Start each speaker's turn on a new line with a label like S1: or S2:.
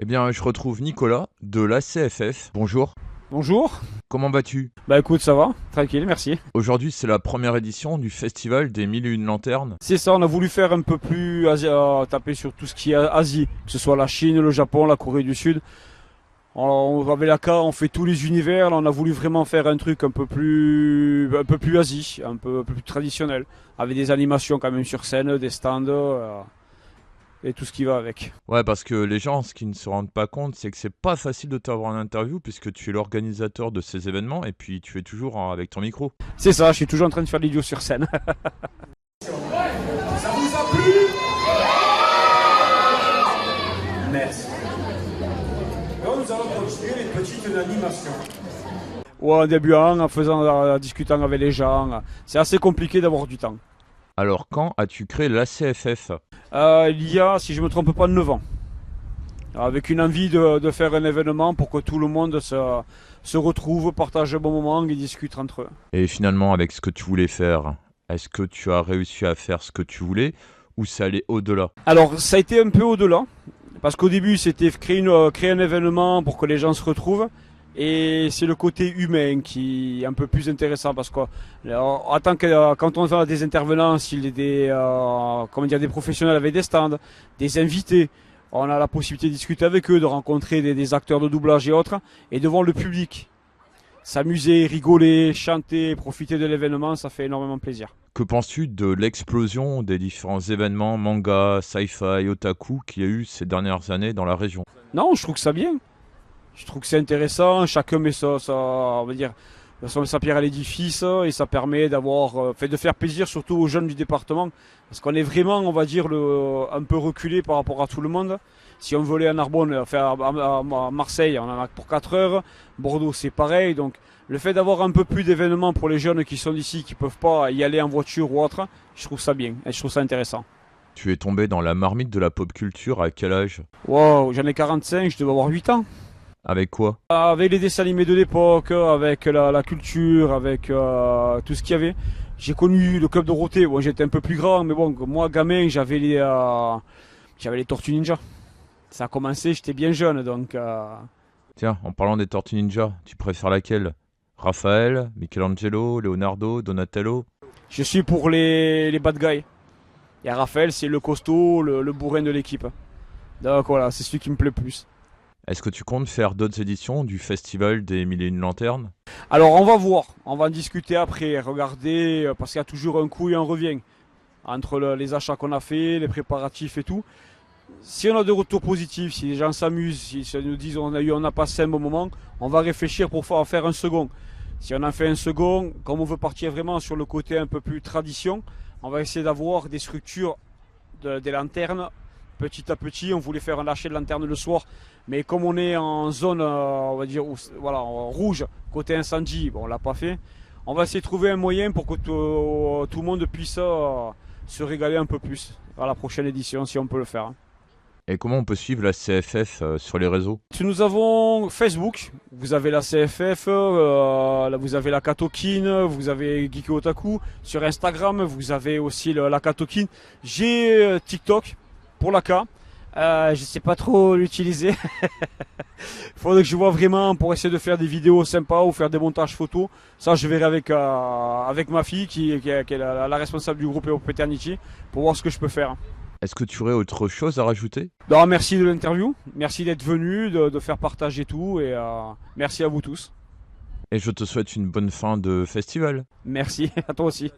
S1: Eh bien, je retrouve Nicolas de l'ACFF. Bonjour.
S2: Bonjour.
S1: Comment vas-tu?
S2: Bah écoute, ça va, tranquille, merci.
S1: Aujourd'hui, c'est la première édition du festival des 1001 lanternes.
S2: C'est ça, on a voulu faire un peu plus taper sur tout ce qui est Asie, que ce soit la Chine, le Japon, la Corée du Sud. On avait la carte, on fait tous les univers, là on a voulu vraiment faire un truc un peu plus Asie, un peu plus traditionnel, avec des animations quand même sur scène, des stands et tout ce qui va avec.
S1: Ouais, parce que les gens, ce qu'ils ne se rendent pas compte, c'est que c'est pas facile de t'avoir en interview puisque tu es l'organisateur de ces événements et puis tu es toujours avec ton micro.
S2: C'est ça, je suis toujours en train de faire l'idiot sur scène.
S3: Ça vous a plu? Merci. Alors nous allons continuer les petites animations.
S2: Ouais, en débutant, en discutant avec les gens, c'est assez compliqué d'avoir du temps.
S1: Alors, quand as-tu créé l'ACFF?
S2: Il y a, si je ne me trompe pas, 9 ans. Avec une envie de faire un événement pour que tout le monde se retrouve, partage un bon moment et discute entre eux.
S1: Et finalement, avec ce que tu voulais faire, est-ce que tu as réussi à faire ce que tu voulais ou ça allait au-delà?
S2: Alors, ça a été un peu au-delà. Parce qu'au début, c'était créer un événement pour que les gens se retrouvent. Et c'est le côté humain qui est un peu plus intéressant parce que quand on a des intervenants, des professionnels avec des stands, des invités, on a la possibilité de discuter avec eux, de rencontrer des acteurs de doublage et autres, et devant le public. S'amuser, rigoler, chanter, profiter de l'événement, ça fait énormément plaisir.
S1: Que penses-tu de l'explosion des différents événements manga, sci-fi, otaku qu'il y a eu ces dernières années dans la région?
S2: Non, je trouve que ça bien. Je trouve que c'est intéressant, chacun met on va dire, sa pierre à l'édifice et ça permet de faire plaisir surtout aux jeunes du département parce qu'on est vraiment, on va dire, un peu reculé par rapport à tout le monde. Si on veut aller à Narbonne, à Marseille, on en a pour 4 heures. Bordeaux, c'est pareil. Donc, le fait d'avoir un peu plus d'événements pour les jeunes qui sont d'ici, qui peuvent pas y aller en voiture ou autre, je trouve ça bien et je trouve ça intéressant.
S1: Tu es tombé dans la marmite de la pop culture à quel âge?
S2: Wow, j'en ai 45, je devais avoir 8 ans.
S1: Avec quoi?
S2: Avec les dessins animés de l'époque, avec la culture, avec tout ce qu'il y avait. J'ai connu le club Dorothée. Bon, j'étais un peu plus grand, mais bon, moi, gamin, j'avais les Tortues Ninja. Ça a commencé, j'étais bien jeune, donc.
S1: Tiens, en parlant des Tortues Ninja, tu préfères laquelle? Raphaël, Michelangelo, Leonardo, Donatello?
S2: Je suis pour les bad guys. Et Raphaël, c'est le costaud, le bourrin de l'équipe. Donc voilà, c'est celui qui me plaît plus.
S1: Est-ce que tu comptes faire d'autres éditions du festival des 1001 lanternes?
S2: Alors on va voir, on va en discuter après, regarder, parce qu'il y a toujours un coup et un revient. Entre les achats qu'on a fait, les préparatifs et tout. Si on a des retours positifs, si les gens s'amusent, si ils nous disent on a passé un bon moment, on va réfléchir pour en faire un second. Si on en fait un second, comme on veut partir vraiment sur le côté un peu plus tradition, on va essayer d'avoir des structures, des lanternes. Petit à petit, on voulait faire un lâcher de lanterne le soir, mais comme on est en zone, on va dire, voilà, en rouge, côté incendie, bon, on l'a pas fait. On va essayer de trouver un moyen pour que tout le monde puisse se régaler un peu plus à la prochaine édition, si on peut le faire.
S1: Et comment on peut suivre la CFF sur les réseaux?
S2: Nous avons Facebook, vous avez la CFF, là vous avez la Katokin, vous avez Geeko Otaku. Sur Instagram, vous avez aussi la Katokin. J'ai TikTok pour la K. Je sais pas trop l'utiliser. Il faudrait que je vois vraiment pour essayer de faire des vidéos sympas ou faire des montages photos. Ça, je verrai avec ma fille qui est la responsable du groupe EOP Eternity pour voir ce que je peux faire.
S1: Est-ce que tu aurais autre chose à rajouter?
S2: Non, merci de l'interview. Merci d'être venu, de faire partager tout et merci à vous tous.
S1: Et je te souhaite une bonne fin de festival.
S2: Merci à toi aussi.